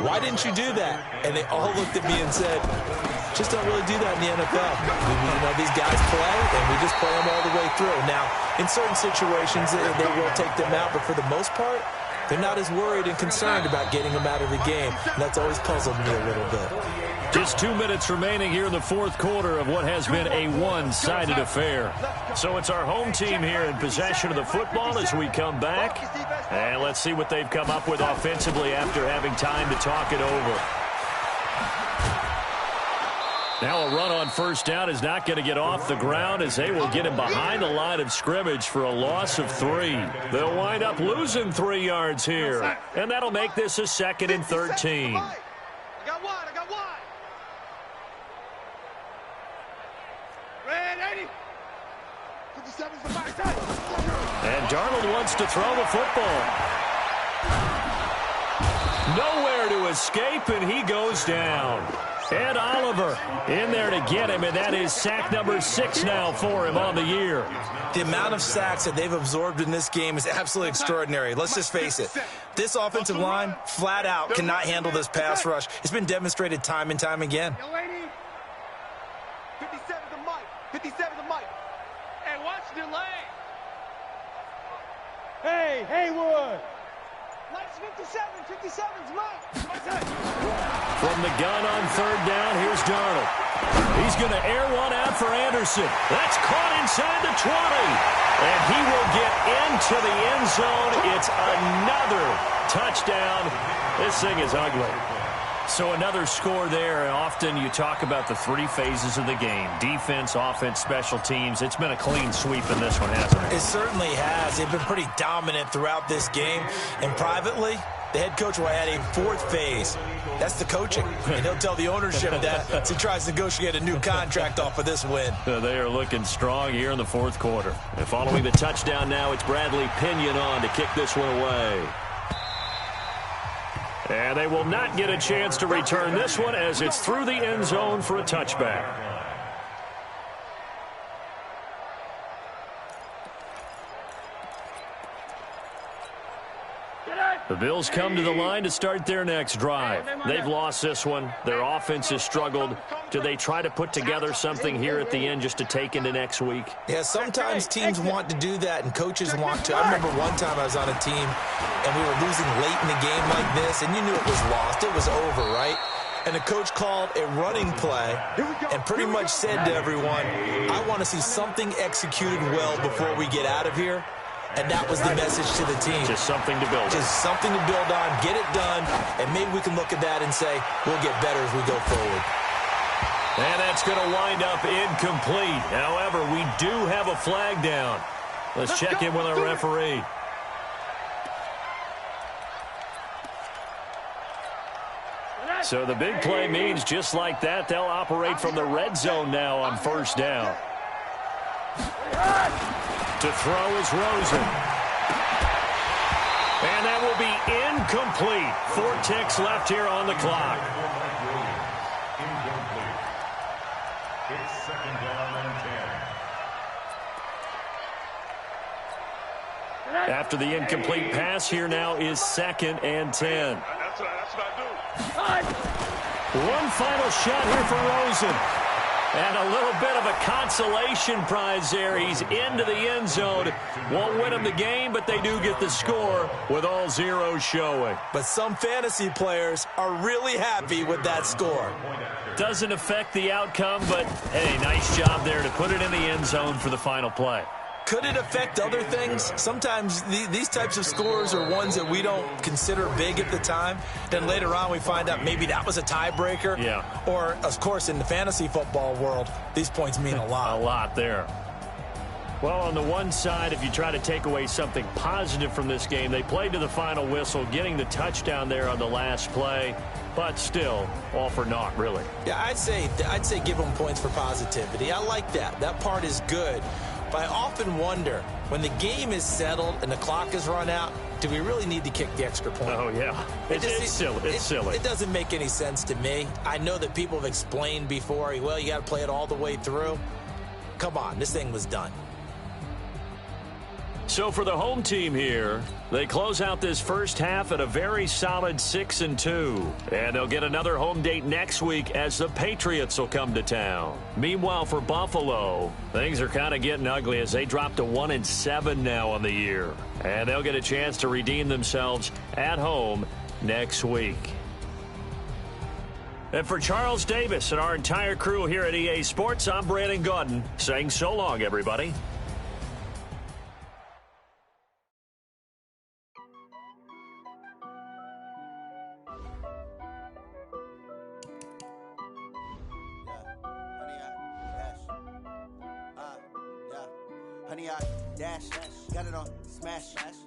Speaker 3: why didn't you do that? And they all looked at me and said, just don't really do that in the NFL. These guys play, and we just play them all the way through. Now, in certain situations, they will take them out, but for the most part, they're not as worried and concerned about getting them out of the game. And that's always puzzled me a little bit.
Speaker 1: Just 2 minutes remaining here in the fourth quarter of what has been a one-sided affair. So it's our home team here in possession of the football as we come back. And let's see what they've come up with offensively after having time to talk it over. Now a run on first down is not going to get off the ground as they will get him behind the line of scrimmage for a loss of 3. They'll wind up losing 3 yards here. And that'll make this a 2nd and 13.
Speaker 4: I got one. Red 80. 57's the back side.
Speaker 1: And Darnold wants to throw the football. Nowhere to escape, and he goes down. And Oliver in there to get him, and that is sack number 6 now for him on the year.
Speaker 3: The amount of sacks that they've absorbed in this game is absolutely extraordinary. Let's just face it. This offensive line, flat out, cannot handle this pass rush. It's been demonstrated time and time again.
Speaker 4: 57's the mic. 57's the mic. Hey, watch the lane. Hey, Haywood. Mike's 57's Mike.
Speaker 1: From the gun on third down, here's Darnold. He's going to air one out for Anderson. That's caught inside the 20. And he will get into the end zone. It's another touchdown. This thing is ugly. So another score there, and often you talk about the 3 phases of the game. Defense, offense, special teams. It's been a clean sweep in this one, hasn't it?
Speaker 3: It certainly has. They've been pretty dominant throughout this game. And privately, the head coach will add a 4th phase. That's the coaching. And he'll tell the ownership that as he tries to negotiate a new contract off of this win.
Speaker 1: They are looking strong here in the fourth quarter. And following the touchdown now, it's Bradley Pinion on to kick this one away. And they will not get a chance to return this one as it's through the end zone for a touchback. The Bills come to the line to start their next drive. They've lost this one. Their offense has struggled. Do they try to put together something here at the end just to take into next week?
Speaker 3: Yeah, sometimes teams want to do that and coaches want to. I remember one time I was on a team and we were losing late in the game like this, and you knew it was lost. It was over, right? And the coach called a running play and pretty much said to everyone, I want to see something executed well before we get out of here. And that was the message to the team.
Speaker 1: Just something to build on.
Speaker 3: Just something to build on, get it done, and maybe we can look at that and say, we'll get better as we go forward.
Speaker 1: And that's going to wind up incomplete. However, we do have a flag down. Let's check in with our referee. So the big play means just like that, they'll operate from the red zone now on first down. To throw is Rosen. And that will be incomplete. 4 ticks left here on the clock.
Speaker 2: It's 2nd down and 10.
Speaker 1: After the incomplete pass, here now is 2nd and 10.
Speaker 5: That's what I do.
Speaker 1: One final shot here for Rosen. And a little bit of a consolation prize there. He's into the end zone. Won't win him the game, but they do get the score with all zeros showing.
Speaker 3: But some fantasy players are really happy with that score.
Speaker 1: Doesn't affect the outcome, but, hey, nice job there to put it in the end zone for the final play.
Speaker 3: Could it affect other things? Sometimes these types of scores are ones that we don't consider big at the time. Then later on we find out maybe that was a tiebreaker.
Speaker 1: Yeah.
Speaker 3: Or, of course, in the fantasy football world, these points mean a lot.
Speaker 1: A lot there. Well, on the one side, if you try to take away something positive from this game, they played to the final whistle, getting the touchdown there on the last play. But still, all for naught, really.
Speaker 3: Yeah, I'd say give them points for positivity. I like that. That part is good. But I often wonder, when the game is settled and the clock is run out, do we really need to kick the extra point?
Speaker 1: Oh, yeah. It's silly. It's silly.
Speaker 3: It doesn't make any sense to me. I know that people have explained before, well, you got to play it all the way through. Come on, this thing was done.
Speaker 1: So for the home team here, they close out this first half at a very solid 6-2. And they'll get another home date next week as the Patriots will come to town. Meanwhile, for Buffalo, things are kind of getting ugly as they drop to 1-7 now on the year. And they'll get a chance to redeem themselves at home next week. And for Charles Davis and our entire crew here at EA Sports, I'm Brandon Gaudin saying so long, everybody.
Speaker 6: Honey, I dash, got it on smash,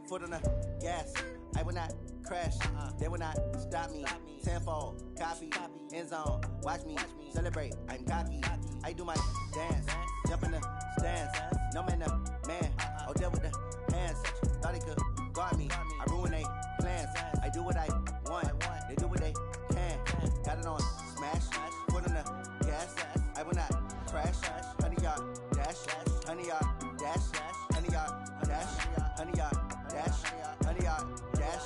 Speaker 6: foot on the gas. I will not crash, they will not stop me. Tenfold, copy, end zone, watch me celebrate. I'm cocky, I do my dance, jump in the stands. No man, man, oh, there with the hands. Thought he could guard me, I ruin they plans. I do what I want, they do what they can. Got it on smash, foot on the gas. I will not crash, honey, y'all dash, honey, y'all dash, honey, y'all dash, honey, y'all dash, honey, y'all dash,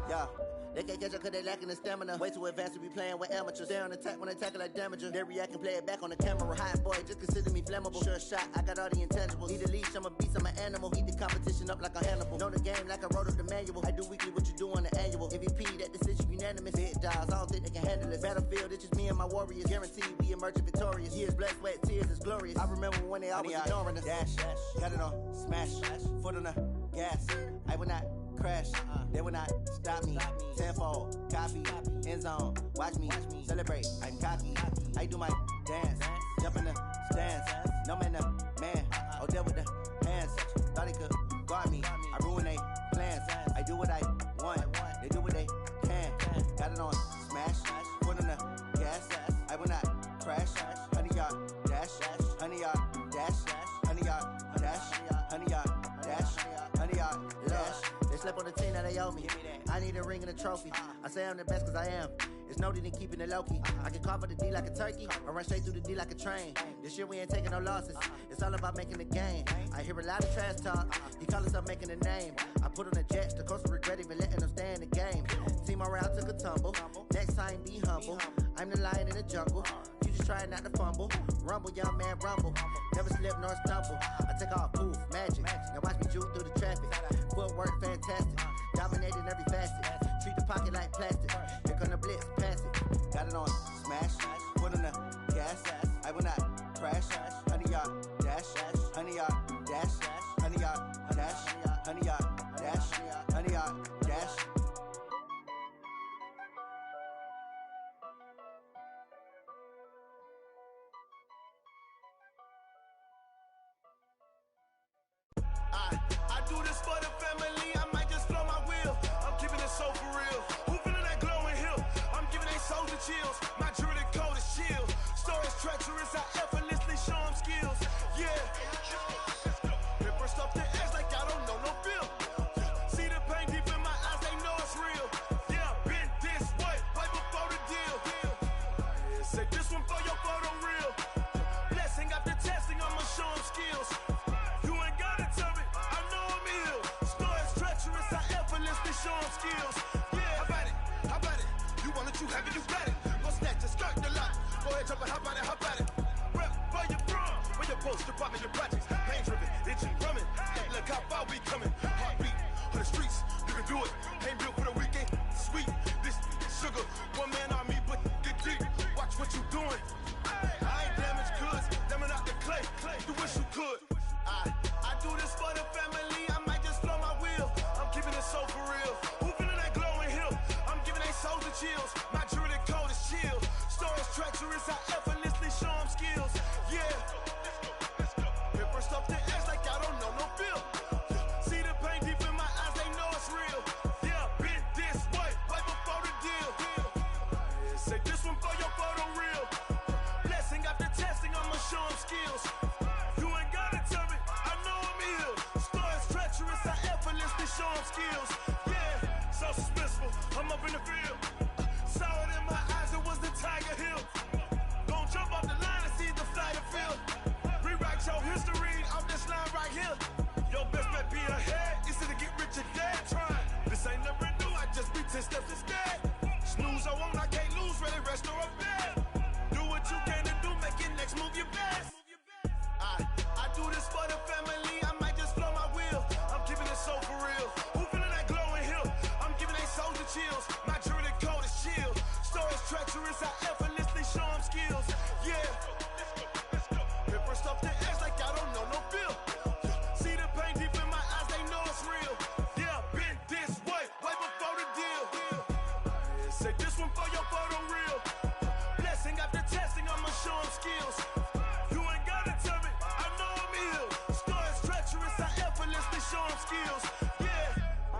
Speaker 6: yeah. They can't catch up cause they lacking the stamina. Way too advanced to be playing with amateurs. Stay on attack when they tackle like damager. They react and play it back on the camera. Hot boy, just consider me flammable. Sure shot, I got all the intangibles. Need a leash, I'm a beast, I'm an animal. Eat the competition up like a Hannibal. Know the game like I wrote up the manual. I do weekly what you do on the annual. MVP, that decision unanimous. Big dials, I don't think they can handle it. Battlefield, it's just me and my warriors. Guaranteed we emerge victorious. Years, blood, sweat, tears, it's glorious. I remember when they always ignoring us. Dash, got it on smash, foot on the gas. I will not crash, they will not stop me. Tenfold, copy, end zone, watch me celebrate. I'm cocky, I do my dance, jump in the stands. No man, man, oh, there with the hands. Thought he could guard me, I ruin they plans. I do what I want, they do what they can. Got it on smash, foot on the gas. I will not crash, honey, y'all dash, honey, y'all dash, honey, y'all dash, honey, y'all dash, honey, y'all dash. Slept on the team that they owe me. I need a ring and a trophy. I say I'm the best cause I am. It's no need in keeping it low-key. I can carve up the D like a turkey or run straight through the D like a train. This year we ain't taking no losses. It's all about making the game. I hear a lot of trash talk. He call himself making a name. I put on the Jets. The coach will regret even letting them stay in the game. Team morale took a tumble. Next time be humble. I'm the lion in the jungle. You just trying not to fumble. Rumble, young man, rumble. Never slip nor stumble. I take off, poof, magic. Now watch me juke through the traffic. Footwork fantastic. Dominating every facet. Treat the pocket like plastic. Here come the blitz, pass it. Got it on smash. Foot on the gas. I will not crash. Honey, y'all dash. Honey, y'all dash. Honey, y'all dash. Honey, y'all dash. Honey, y'all dash.
Speaker 7: I do this for the family, I might just flow my wheel. I'm keeping it so for real. Who feeling that glowing hill? I'm giving they soldier chills. My jewelry code is chill. Stories treacherous, I effortlessly show them skills. Yeah. Paper stuff the edge like I don't know no feel. See the pain deep in my eyes, they know it's real. Yeah, been this way, right before the deal. Say this one for your photo real. Blessing after testing, I'ma show them skills. Show them skills. Yeah, how about it? You want it, you have it, you got it. Go snatch a skirt the lot. Go ahead, jump it, how about it? Rep for your bro. Where your post, department, your projects. Pain driven, itching, drumming. Hey, look how far we coming. Heartbeat on the streets, you can do it. Ain't built for the weekend. Sweet, this sugar. One man army, but get deep. Watch what you doing. I ain't damaged goods, damn out the clay. You wish you could. I do this for the family. I might just flow my wheel. I'm keeping it so for real. Who feeling that glowing hill? I'm giving they soldier chills. My jewelry code is chill. Stories treacherous, I effortlessly show them skills. Yeah. Paper stuff the edge like I don't know no feel. See the pain deep in my eyes, they know it's real. Yeah, been this way, right before the deal. Say this one for your photo real. Blessing after testing, I'ma show them skills. You ain't gotta tell me, I know I'm ill. Stories treacherous, I effortlessly show them skills. Yeah, so suspenseful, I'm up in the field. Saw it in my eyes, it was the Tiger Hill. Don't jump off the line and see the flight of field. Rewrite your history. be ahead, easy to get rich or dead. Trying, this ain't never new, I just be 10 steps instead. Snooze, I won't, I can't lose, ready, rest or a bed. Do what you can to do, make your next move your best. I do this for the family, I might just blow my wheel. I'm keeping it so for real. Who feeling that glowing hill? I'm giving they soldier chills. My jewelry cold is chill. Stories treacherous, I effortlessly show them skills. Yeah. Hit first off the edge like I don't know no feel. See the pain deep in my eyes, they know it's real. Yeah, been this way before the deal. Say this one for your photo real. Blessing after testing, I'ma show them skills. You ain't gotta tell me, I know I'm ill. Stories treacherous, I effortlessly show them skills. Yeah.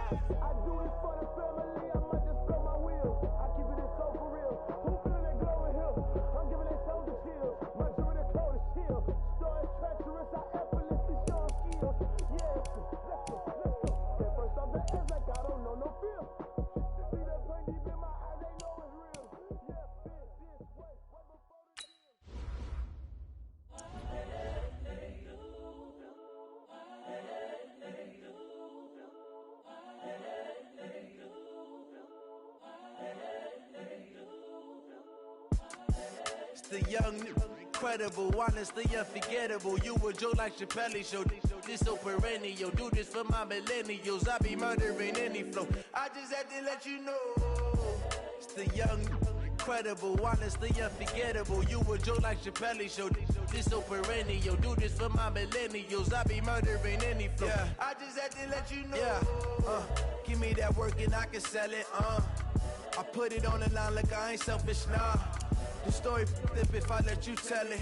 Speaker 7: I do this for the family, I might just blow my wheel. I keep it so for real. Who feeling that glowing hill? I'm giving they soldier chills. My jewelry cold is chill. Stories treacherous, I effortlessly show them skills. Yeah, let's go. Get first off the edge like I don't know no feel. See that pain deep in my eyes, they know it's real. Yeah, been this way before the deal.
Speaker 8: It's the young, incredible, honestly unforgettable. You a Joe like Chappelle show. This so perennial. Do this for my millennials. I be murdering any flow. I just had to let you know. It's the young, incredible, honestly unforgettable. You a Joe like Chappelle show. This so perennial. Do this for my millennials. I be murdering any flow. Yeah. I just had to let you know. Yeah. Give me that work and I can sell it. I put it on the line like I ain't selfish, nah. The story flip if I let you tell it.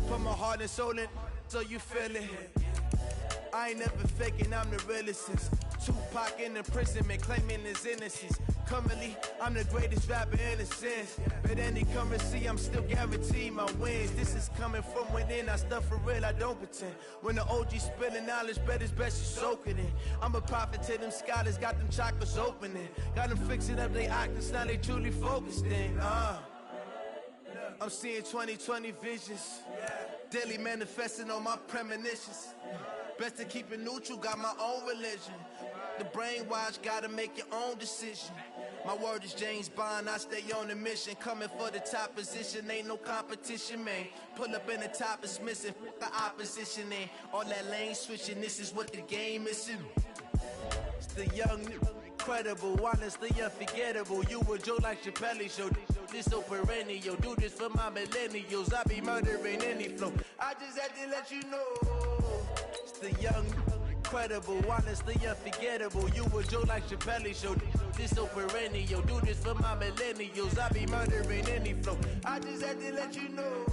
Speaker 8: Put my heart and soul in so you feel it. I ain't never faking, I'm the realest since Tupac in imprisonment, claiming his innocence. Currently, I'm the greatest rapper in a sense. But any currency, I'm still guaranteed my wins. This is coming from within, I stuff for real, I don't pretend. When the OG spilling knowledge, bet it's best you soak it in. I'm a prophet to them scholars, got them chakras opening. Got them fixing up they octaves, now they truly focused in. I'm seeing 2020 visions. Daily manifesting on my premonitions. Best to keep it neutral, got my own religion. The brainwash, gotta make your own decision. My word is James Bond, I stay on the mission. Coming for the top position, ain't no competition, man. Pull up in the top, it's missing, the opposition ain't. All that lane switching, this is what the game is in. It's the young, incredible, honestly unforgettable. You a Joe like Chappelle show. This so perennial. Do this for my millennials. I be murdering any flow. I just had to let you know. It's the young, incredible, honestly unforgettable. You a Joe like Chappelle show. This so perennial. Do this for my millennials. I be murdering any flow. I just had to let you know.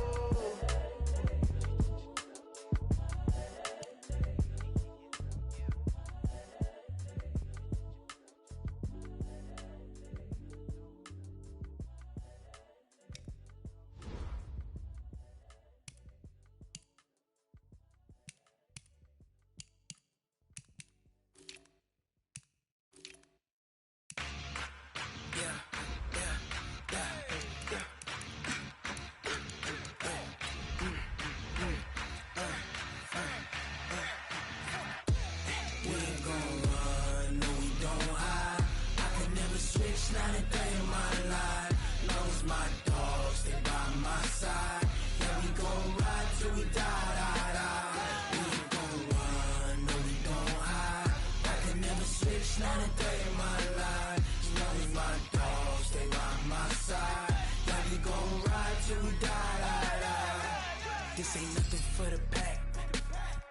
Speaker 8: This ain't nothing for the pack.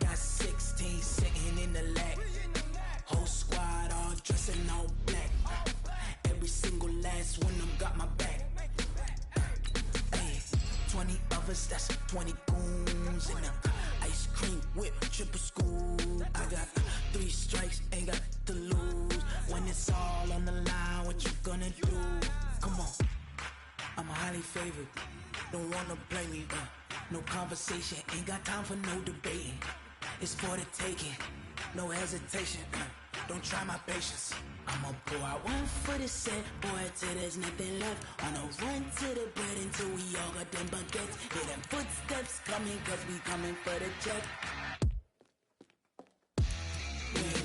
Speaker 8: Got 16 sitting in the lap. Whole squad all dressing all black. Every single last one of them got my back. Hey, 20 of us, that's 20 goons in them. Ice cream whip, triple school. I got 3 strikes, ain't got to lose. When it's all on the line, what you gonna do? Come on, I'm highly favored. Don't wanna play me, no conversation, ain't got time for no debating. It's for the taking, no hesitation. Don't try my patience. I'ma pour out one for the set, boy, till there's nothing left. On a run to the bread until we all got them baguettes. Hear them footsteps coming, cause we coming for the check. We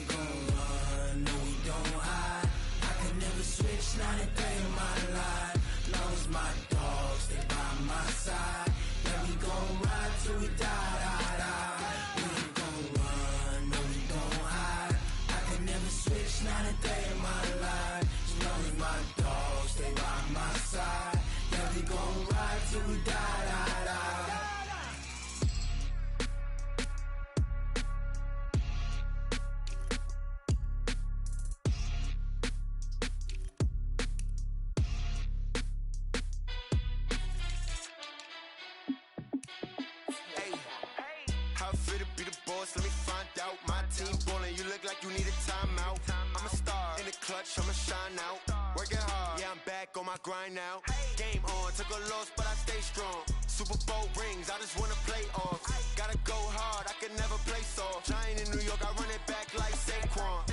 Speaker 7: boss, let me find out. My team ballin', you look like you need a timeout. I'm a star, in the clutch, I'ma shine out. Working hard, yeah, I'm back on my grind now. Game on, took a loss, but I stay strong. Super Bowl rings, I just wanna play off. Gotta go hard, I can never play soft. Giant in New York, I run it back like Saquon.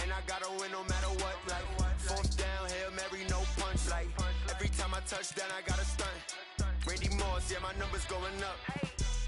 Speaker 7: And I gotta win no matter what, like fourth down, Hail Mary, no punch. Like every time I touch down, I gotta stunt. Randy Moss, yeah, my numbers going up.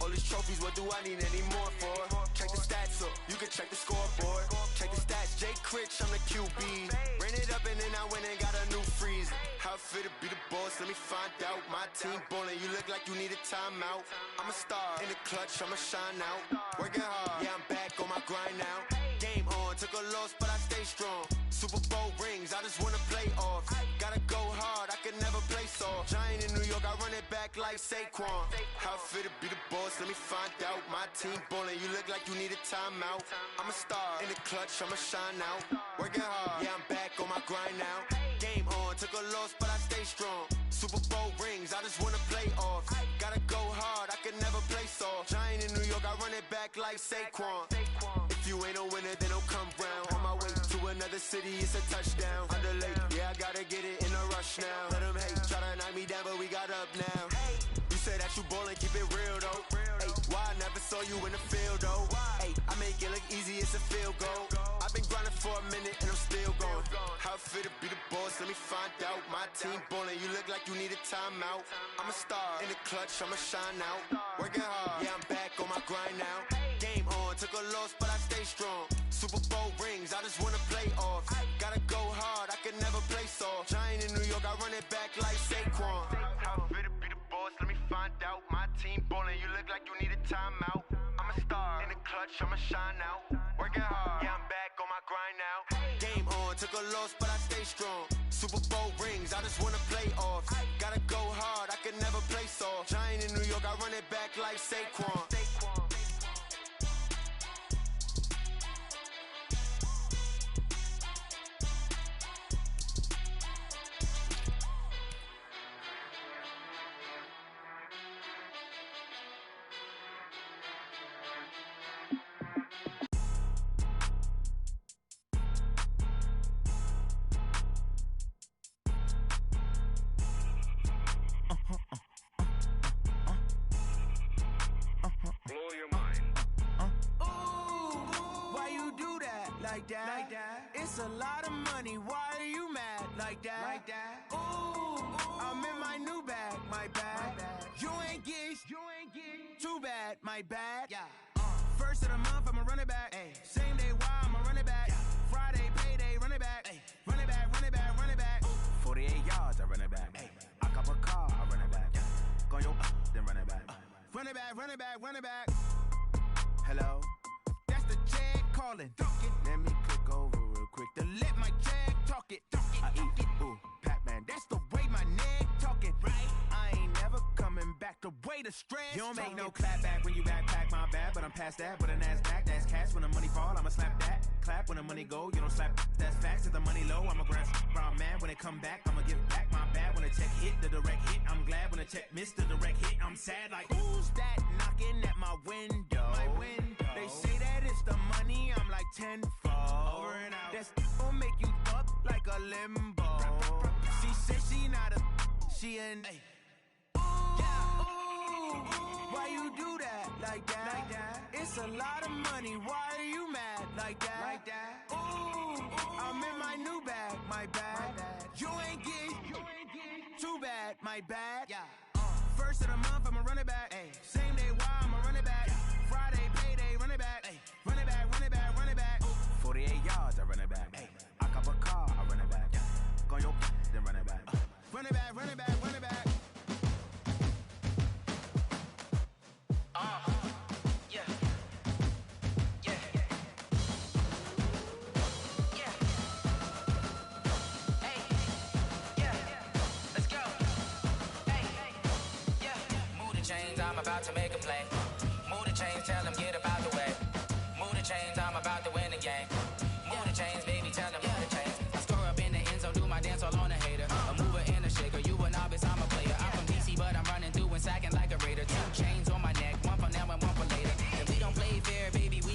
Speaker 7: All these trophies, what do I need any more for? Check the stats up, you can check the scoreboard. Check the stats, Jay Critch, I'm the QB. Ran it up and then I went and got a new freeze. How it feel to be the boss, let me find out. My team ballin', you look like you need a timeout. I'm a star, in the clutch, I'ma shine out. Working hard, yeah, I'm back on my grind now. Game on, took a loss, but I stay strong. Super Bowl rings, I just wanna play off. Gotta go hard, I can never play soft. Giant in New York, I run it back like Saquon. How it feel to be the boss, let me find out. My team ballin', you look like you need a timeout. I'm a star, in the clutch, I'ma shine out. Working hard, yeah, I'm back on my grind now. Game on, took a loss, but I stay strong. Super Bowl rings, I just wanna play off. Gotta go hard, I can never play soft. Giant in New York, I run it back like Saquon. If you ain't a winner, then don't come round. On my way to another city, it's a touchdown. Underlay, yeah, I gotta get it in a rush now. Let them hate, try to knock me down, but we got up now. You say that you ballin', keep it real though. Ay, why I never saw you in the field though? Ay, I make it look easy, it's a field goal. I've been grinding for a minute and I'm still going. How it feel to be the boss, let me find out. My team ballin', you look like you need a timeout. I'm a star, in the clutch, I'ma shine out. Working hard, yeah, I'm back on my grind now. Game on, took a loss, but I stay strong. Super Bowl rings, I just wanna play off. Gotta go hard, I can never play soft. Giant in New York, I run it back like Saquon. How it feel to be the boss, let me find out. My team ballin', you look like you need a timeout. I'm a star, in the clutch, I'ma shine out. Working hard, yeah, I'm back on my grind now. Game on, took a loss, but I stay strong. Super Bowl rings, I just wanna play off. Gotta go hard, I can never play soft. Giant in New York, I run it back like Saquon.
Speaker 8: It's a lot of money, why are you mad like that? Ooh, I'm in my new bag, my bad. You ain't get too bad, my bad. Yeah. First of the month, I'ma run it back. Ay. Same day, why I'ma run it back. Yeah. Friday, payday, run it back. Ay. Run it back, run it back, run it back. 48 yards, I run it back. Ay. I cop a car, I run it back. Yeah. Go yo, then run it back. Run it back, run it back, run it back. Hello? That's the check calling. Let me click over real quick to let my check talk it. I eat it, ooh, Pac-Man. That's the way my neck talking. Right? I ain't never coming back. The way the stress. You don't make no clap back when you backpack, my bad. But I'm past that. But a NASDAQ, that's cash. When the money fall, I'ma slap that. Clap when the money go. You don't slap. That's facts. If the money low, I'ma grab brown man. When it come back, I'ma give back my bad. When the check hit, the direct hit. I'm glad when the check missed the direct hit. I'm sad like who's that knocking at my window? My window. They say that it's the money. I'm like tenfold. Over and out. That's gon' make you up like a limbo. She said she not a. She an. Ay. Why you do that like that? It's a lot of money. Why are you mad like that? Ooh, I'm in my new bag, my bad. You ain't get too bad, my bad. Yeah. First of the month, I'ma run it back. Ay. Same day, why I'ma run it back. Yeah. Friday, payday, run it back. Ay. Run it back, run it back, run it back. 48 yards, I run it back. Ay. I cop a car, I run it back. Yeah. Go yo, then run it back. Run it back, run it back, run it back. Yeah. Yeah. Yeah. Hey. Yeah. Let's go. Hey. Yeah. Move the chains, I'm about to make a play. Move the chains, tell them get about the way. Move the chains, I'm about to win the game. Move the chains, baby, tell them move the chains. I score up in the end zone, do my dance all on a hater. A mover and a shaker, you a novice, I'm a player. I'm from DC, but I'm running through and sacking like a raider. 2 chains on my neck, one for now and one for later. If we don't play fair, baby, we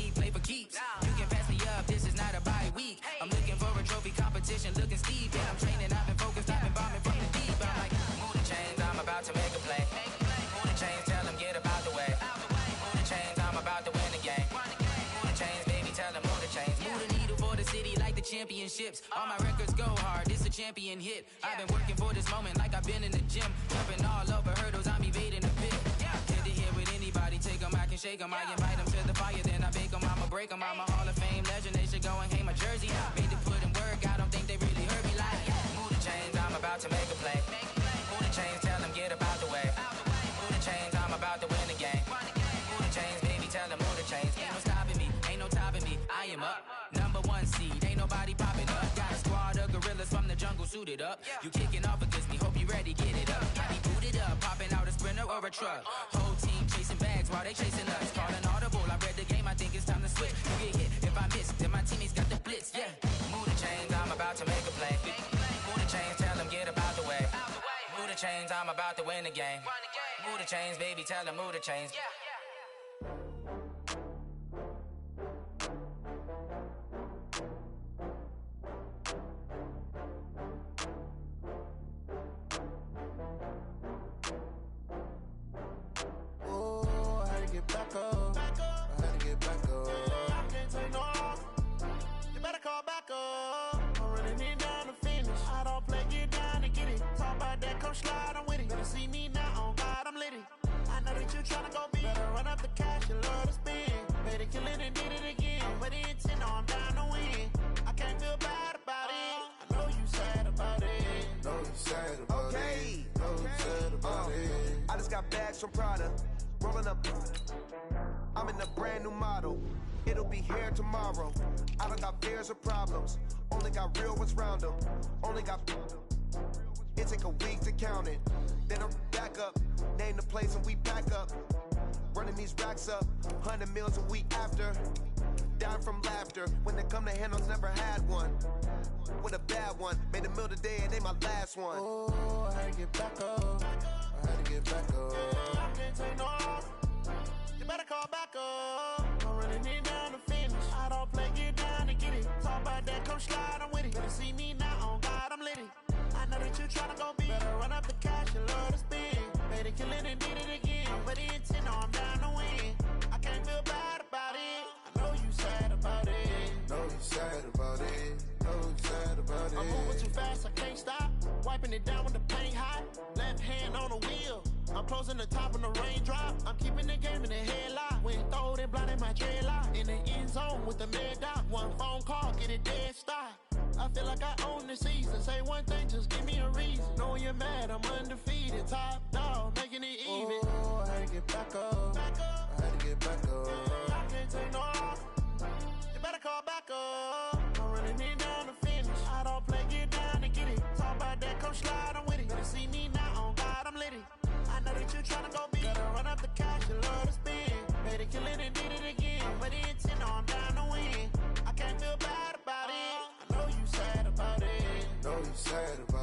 Speaker 9: motion, looking Steve. Yeah, I'm training, I've been focused, I've been bombing from the deep. I'm like, move the chains, I'm about to make a play. Move the chains, tell them get about the way. Move the chains, I'm about to win the game. Move the chains, baby, tell them move the chains. Move the needle for the city like the championships. All my records go hard, this a champion hit. I've been working for this moment like I've been in the gym. Jumping all over hurdles, I'm evading the pit. Head to head with anybody, take them, I can shake them. I invite them to the fire, then I bake them, I'ma break them. I'm a Hall of Fame legend, they should go and hang my jersey. Made to put in work, I don't think they really heard me like, move the chains, I'm about to make a play. Move the chains, tell them get about the way. Move the chains, I'm about to win the game. Move the chains, baby, tell them move the chains. Ain't no stopping me, ain't no topping me, I am up. Number one seed, ain't nobody popping up. Got a squad of gorillas from the jungle suited up. You kicking off against me, hope you ready, get it up. I be booted up, popping out a sprinter or a truck. Whole team chasing bags while they chasing us. Calling audible, I read the game, I think it's time to switch. You get hit, if I miss, then my teammates got the blitz, yeah. Move the chains, I'm about to make a play. Move the chains, tell them get about the way. Move the chains, I'm about to win the game. Move the chains, baby, tell them move the chains.
Speaker 8: Back up. I had to get back up. I can't take no loss. You better call back up. I'm running it down to finish. I don't play, get down and get it. Talk about that, come slide, I'm with it. Better see me now, on God, I'm litty. I know that you tryna go big. Better run up the cash, you love to spend. Better kill it and did it again. But the intent, no, I'm down to win. I can't feel bad about it. I know you sad about it. Know you sad about it. Know you sad about it.
Speaker 10: I just got bags from Prada. Rolling up, I'm in a brand new model. It'll be here tomorrow. I don't got fears or problems. Only got real ones round them. Only got. It take a week to count it. Then I'm back up. Name the place and we back up. Running these racks up. 100 meals a week after. Dying from laughter. When they come to handles, never had one. With a bad one. Made a meal today and they my last one.
Speaker 8: Oh, I had to get back up. I had to get back up. I can't take no loss. You better call back up. I'm running it down to finish. I don't play, get down and get it. Talk about that, come slide, I'm with it. Better see me now, on God, I'm litty. I know that you tryna go big. Better run up the cash, you love to spend. Better kill it and did it again. But the intent, no, I'm down to win. I can't feel bad about it. I know you sad about it. Know you sad about it. Know you sad about it. I'm moving too fast, I can't stop. Wiping it down with the paint hot. Left hand on the wheel. I'm closing the top on the raindrop. I'm keeping the game in the headlock. When throwed and blinded my dreadlock. In the end zone with the mad dot. One phone call, get it dead stop. I feel like I own the season. Say one thing, just give me a reason. Knowing you're mad, I'm undefeated. Top dog, making it even. Oh, I had to get back up. I had to get back up. I can't take no loss. You better call back up. I'm running it down to finish. I don't play, get down and get it. Talk about that, come slide, I'm with it. Better see me now, on God, I'm litty. I know that you tryna go big. Better run up the cash, you love to spend. Better kill it and did it again. But the intent, no, I'm down to win. I can't feel bad about it. I know you sad about it. Know you sad about it.